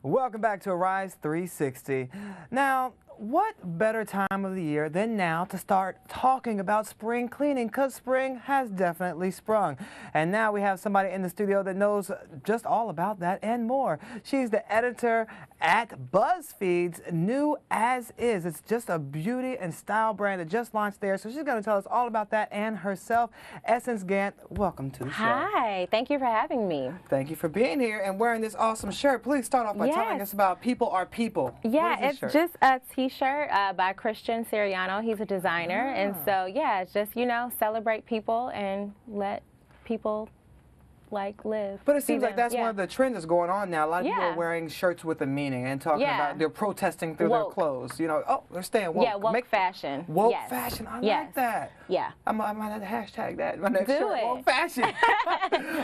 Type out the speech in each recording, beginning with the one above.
Welcome back to Arise 360. Now, what better time of the year than now to start talking about spring cleaning, because spring has definitely sprung. And now we have somebody in the studio that knows just all about that and more. She's the editor at BuzzFeed's New As Is. It's just a beauty and style brand that just launched there. So she's going to tell us all about that and herself. Essence Gant, welcome to the show. Hi, thank you for having me. Thank you for being here and wearing this awesome shirt. Please start off by telling us about People Are People. Yeah, it's just a t-shirt by Christian Siriano. He's a designer. And so, yeah, it's just, you know, celebrate people and let people live. But it seems like that's one of the trends that's going on now. A lot of people are wearing shirts with a meaning and talking about they're protesting through their clothes. You know, oh, they're staying woke. Yeah, woke fashion. Woke fashion. I like that. Yeah. I might have to hashtag that. My next shirt, woke fashion.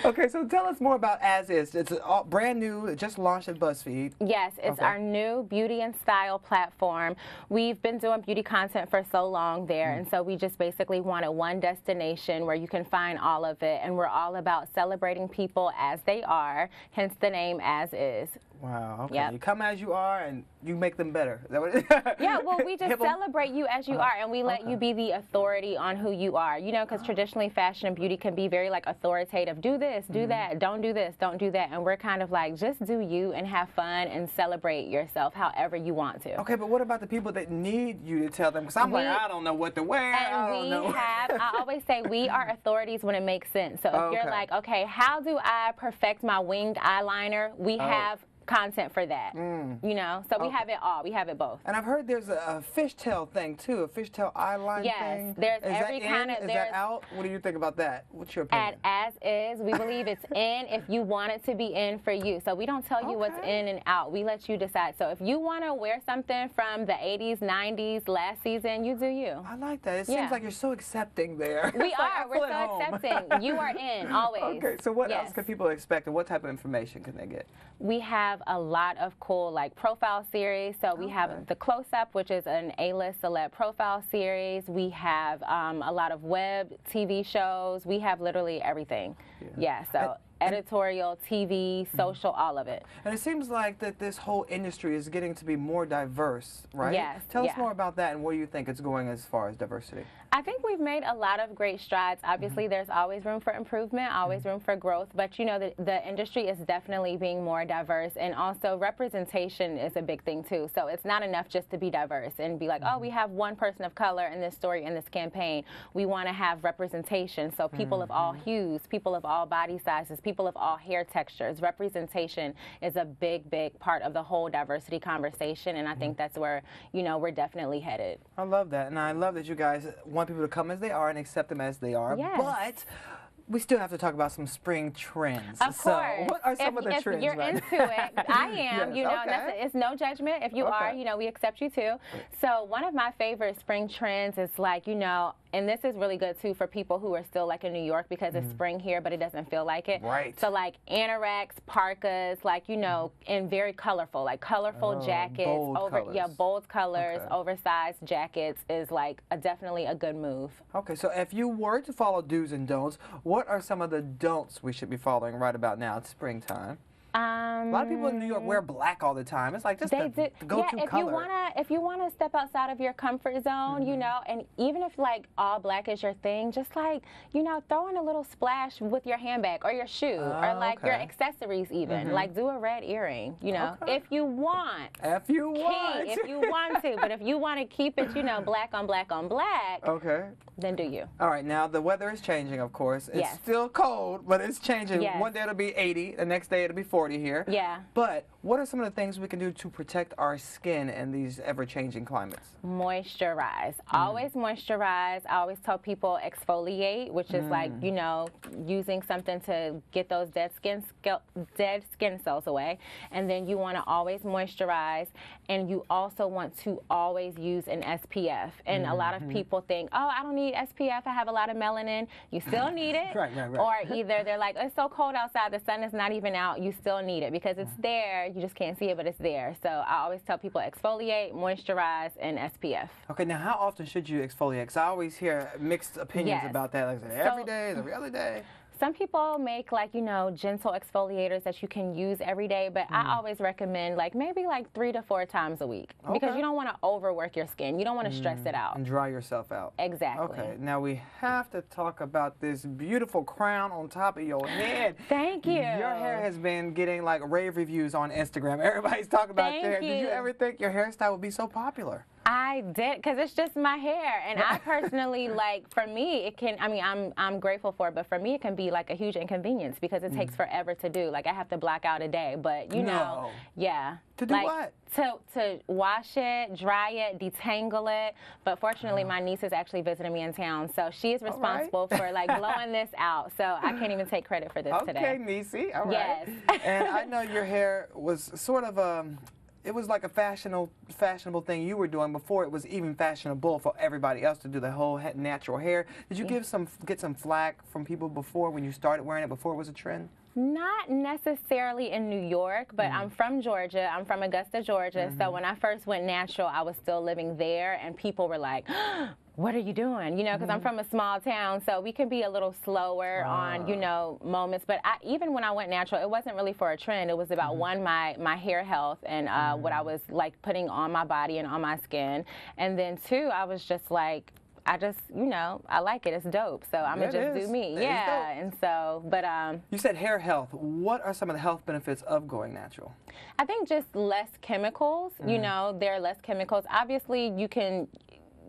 Okay, so tell us more about As Is. It's brand new. It just launched at BuzzFeed. Yes, it's our new beauty and style platform. We've been doing beauty content for so long there, and so we just basically wanted one destination where you can find all of it, and we're all about celebrating people as they are, hence the name As Is. Wow, okay. Yep. You come as you are and you make them better. Is that what yeah, well, we just celebrate you as you are, and we let you be the authority on who you are. You know, because traditionally fashion and beauty can be very like authoritative. Do this, do that, don't do this, don't do that. And we're kind of like, just do you and have fun and celebrate yourself however you want to. Okay, but what about the people that need you to tell them? Because I'm like, I don't know what to wear. I always say we are authorities when it makes sense. So if you're like, okay, how do I perfect my winged eyeliner? We have content for that, you know, so we have it all. We have it both. And I've heard there's a fishtail thing too, a fishtail eyeliner thing. Yes, there's every kind of. Is that out? What do you think about that? What's your opinion? At As Is, we believe it's in if you want it to be in for you. So we don't tell you what's in and out. We let you decide. So if you want to wear something from the 80s, 90s, last season, you do you. I like that. It seems like you're so accepting there. We are. We're so accepting. You are in always. Okay. So what else can people expect, and what type of information can they get? We have a lot of cool like profile series. So we have the Close-Up, which is an A-list celeb profile series. We have a lot of web TV shows. We have literally everything. Yeah, so editorial, TV, social, all of it. And it seems like that this whole industry is getting to be more diverse, right? Yes. Tell us more about that and where you think it's going as far as diversity. I think we've made a lot of great strides. Obviously, there's always room for improvement, always room for growth, but you know, the industry is definitely being more diverse, and also representation is a big thing too. So it's not enough just to be diverse and be like, oh, we have one person of color in this story, in this campaign. We want to have representation, so people of all hues, people of all body sizes, people of all hair textures. Representation is a big, big part of the whole diversity conversation, and I think that's where, you know, we're definitely headed. I love that, and I love that you guys want people to come as they are and accept them as they are, but we still have to talk about some spring trends. Of course. So what are some of the trends? If you're into it, I am, you know, it's no judgment. If you are, you know, we accept you too. So one of my favorite spring trends is like, you know, and this is really good too for people who are still like in New York, because it's spring here, but it doesn't feel like it. Right. So like anoraks, parkas, like, you know, and very colorful, like colorful jackets, bold colors, oversized jackets is like definitely a good move. Okay, so if you were to follow do's and don'ts, what are some of the don'ts we should be following right about now? It's springtime. A lot of people in New York wear black all the time. It's like just the go-to color. If you wanna step outside of your comfort zone, you know, and even if like all black is your thing, just like, you know, throw in a little splash with your handbag or your shoe or like your accessories even. Like do a red earring, you know, if you want. If you want. If you want to, but if you want to keep it, you know, black on black on black, then do you. All right, now the weather is changing, of course. It's still cold, but it's changing. One day it'll be 80, the next day it'll be 40 here. Yeah. But what are some of the things we can do to protect our skin in these ever-changing climates? Moisturize. Always moisturize. I always tell people exfoliate, which is like, you know, using something to get those dead skin cells away. And then you want to always moisturize, and you also want to always use an SPF. And a lot of people think, oh, I don't need SPF, I have a lot of melanin. You still need it. Right. Or either they're like, it's so cold outside, the sun is not even out, you still need it because it's there. You just can't see it, but it's there. So I always tell people exfoliate, moisturize, and SPF. Okay, now how often should you exfoliate? Because I always hear mixed opinions about that. Like every day, every other day. Some people make like, you know, gentle exfoliators that you can use every day, but I always recommend like maybe like 3 to 4 times a week because you don't want to overwork your skin. You don't want to stress it out. And dry yourself out. Exactly. Okay, now we have to talk about this beautiful crown on top of your head. Thank you. Your hair has been getting like rave reviews on Instagram. Everybody's talking about your hair. Did you ever think your hairstyle would be so popular? I did, because it's just my hair, and I personally, like, for me, it can, I mean, I'm grateful for it, but for me, it can be like a huge inconvenience because it takes forever to do. Like, I have to block out a day, but you know, yeah. To do like, what? To wash it, dry it, detangle it. But fortunately, my niece is actually visiting me in town, so she is responsible for like blowing this out. So I can't even take credit for this today. Okay, Niecy, all right. Yes. And I know your hair was sort of it was like a fashionable thing you were doing before it was even fashionable for everybody else to do the whole natural hair. Did you get some flack from people before when you started wearing it, before it was a trend? Not necessarily in New York, but I'm from Georgia. I'm from Augusta, Georgia. So when I first went natural, I was still living there, and people were like, what are you doing? You know, because I'm from a small town, so we can be a little slower on, you know, moments. But even when I went natural, it wasn't really for a trend. It was about, one, my hair health and what I was, like, putting on my body and on my skin. And then, two, I was just like, you know, I like it. It's dope. So I'm going to just do me. Yeah. And so, but. You said hair health. What are some of the health benefits of going natural? I think just less chemicals. You know, there are less chemicals. Obviously, you can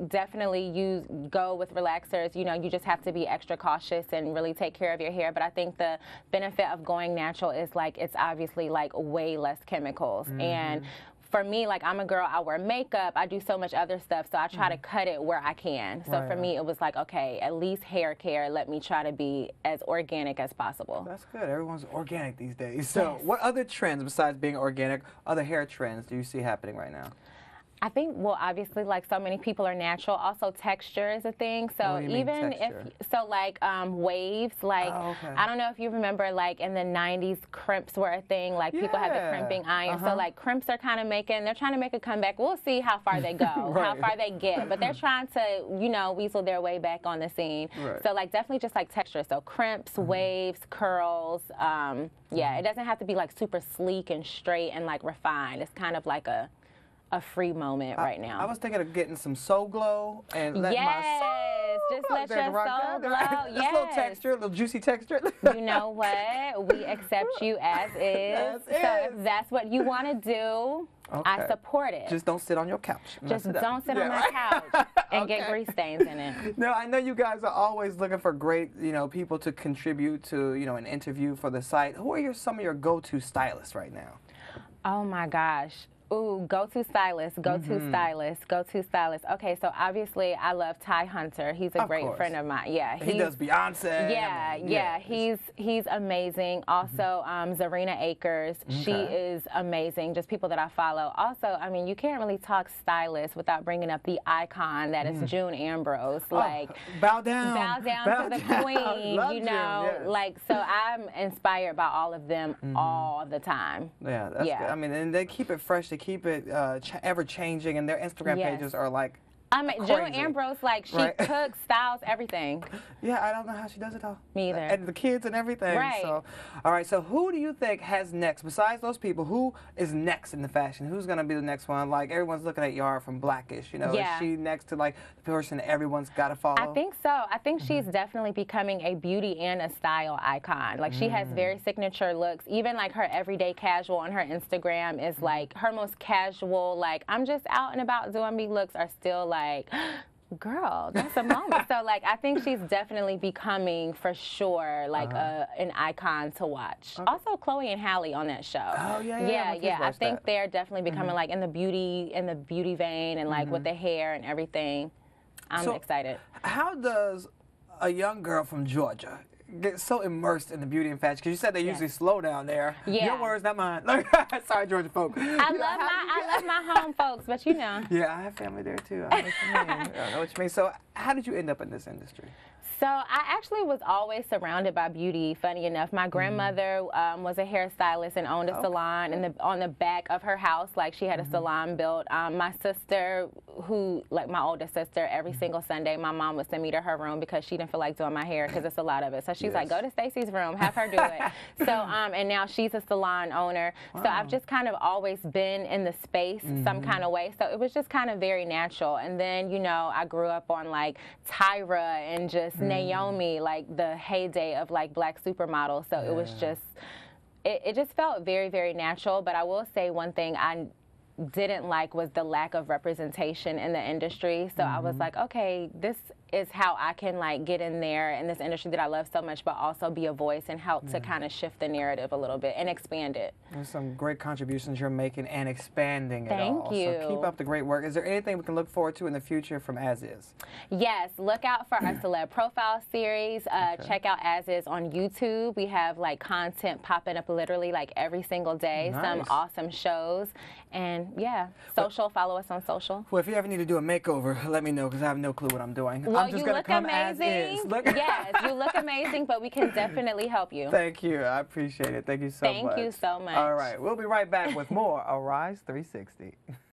definitely go with relaxers. You know, you just have to be extra cautious and really take care of your hair. But I think the benefit of going natural is like, it's obviously like way less chemicals. And for me, like, I'm a girl, I wear makeup, I do so much other stuff, so I try to cut it where I can. So for me, it was like, okay, at least hair care, let me try to be as organic as possible. That's good. Everyone's organic these days. So what other trends besides being organic, other hair trends do you see happening right now? I think, well, obviously, like, so many people are natural. Also, texture is a thing. So What do you mean, even texture? like waves, like, I don't know if you remember, like, in the 90s, crimps were a thing. Like, people had the crimping iron. So, like, crimps are kind of they're trying to make a comeback. We'll see how far they go, how far they get. But they're trying to, you know, weasel their way back on the scene. So, like, definitely just, like, texture. So, crimps, waves, curls. Yeah, it doesn't have to be, like, super sleek and straight and, like, refined. It's kind of like a free moment right now. I was thinking of getting some Soul Glow and let my soul just let your soul glow. Just a little texture, a little juicy texture. You know what? We accept you as is. So if that's what you want to do, I support it. Just don't sit on your couch. Just don't sit on my couch and get grease stains in it. No, I know you guys are always looking for great, you know, people to contribute to, you know, an interview for the site. Who are some of your go-to stylists right now? Oh my gosh. Ooh, go-to stylist, go-to stylist, go-to stylist. Okay, so obviously I love Ty Hunter. He's a great friend of mine. Yeah, he does Beyonce. Yeah, he's amazing. Also, Zarina Akers, she is amazing. Just people that I follow. Also, I mean, you can't really talk stylist without bringing up the icon that is June Ambrose. Like, bow down to the queen. You know, like, so I'm inspired by all of them all the time. Yeah, that's good. I mean, and they keep it fresh. They keep it ever changing, and their Instagram pages are like I mean, June Ambrose, like, she cooks, styles, everything. Yeah, I don't know how she does it all. Me either. And the kids and everything. Right. So, all right, so who do you think has next, besides those people, who is next in the fashion? Who's going to be the next one? Like, everyone's looking at Yara from Blackish, you know? Is she next to, like, the person everyone's got to follow? I think so. I think she's definitely becoming a beauty and a style icon. Like, she has very signature looks. Even, like, her everyday casual on her Instagram is, like, her most casual, like, I'm just out and about doing me looks are still, like, girl, that's a moment. So, like, I think she's definitely becoming, for sure, like, an icon to watch. Also, Chloe and Halle on that show. Oh, yeah. I think they're definitely becoming, like, in the beauty vein and, like, with the hair and everything. I'm excited. How does a young girl from Georgia get so immersed in the beauty and fashion? Because you said they usually slow down there. Your words, not mine. Sorry, Georgia folk. I love my home folks, but you know. Yeah, I have family there too. I know what you mean. I know what you mean. So, how did you end up in this industry? So I actually was always surrounded by beauty. Funny enough, my grandmother was a hairstylist and owned a salon on the back of her house. Like she had a salon built. My sister, like my oldest sister, every single Sunday, my mom would send me to her room because she didn't feel like doing my hair because it's a lot of it. So she's like, go to Stacy's room, have her do it. So and now she's a salon owner. Wow. So I've just kind of always been in the space some kind of way. So it was just kind of very natural. And then I grew up on like Tyra and just Naomi, like the heyday of like black supermodels. So it was just, it just felt very, very natural. But I will say one thing I didn't like was the lack of representation in the industry. So I was like, okay, this is how I can like get in there in this industry that I love so much, but also be a voice and help to kind of shift the narrative a little bit and expand it. There's some great contributions you're making and expanding it all. Thank you. So keep up the great work. Is there anything we can look forward to in the future from As Is? Yes, look out for our Celeb Profile series. Check out As Is on YouTube. We have like content popping up literally like every single day. Nice. Some awesome shows. And yeah, social, follow us on social. Well, if you ever need to do a makeover, let me know because I have no clue what I'm doing. Well, I'm just going to come amazing. as is. Look. Yes, you look amazing, but we can definitely help you. Thank you. I appreciate it. Thank you so much. Thank you so much. All right. We'll be right back with more Arise 360.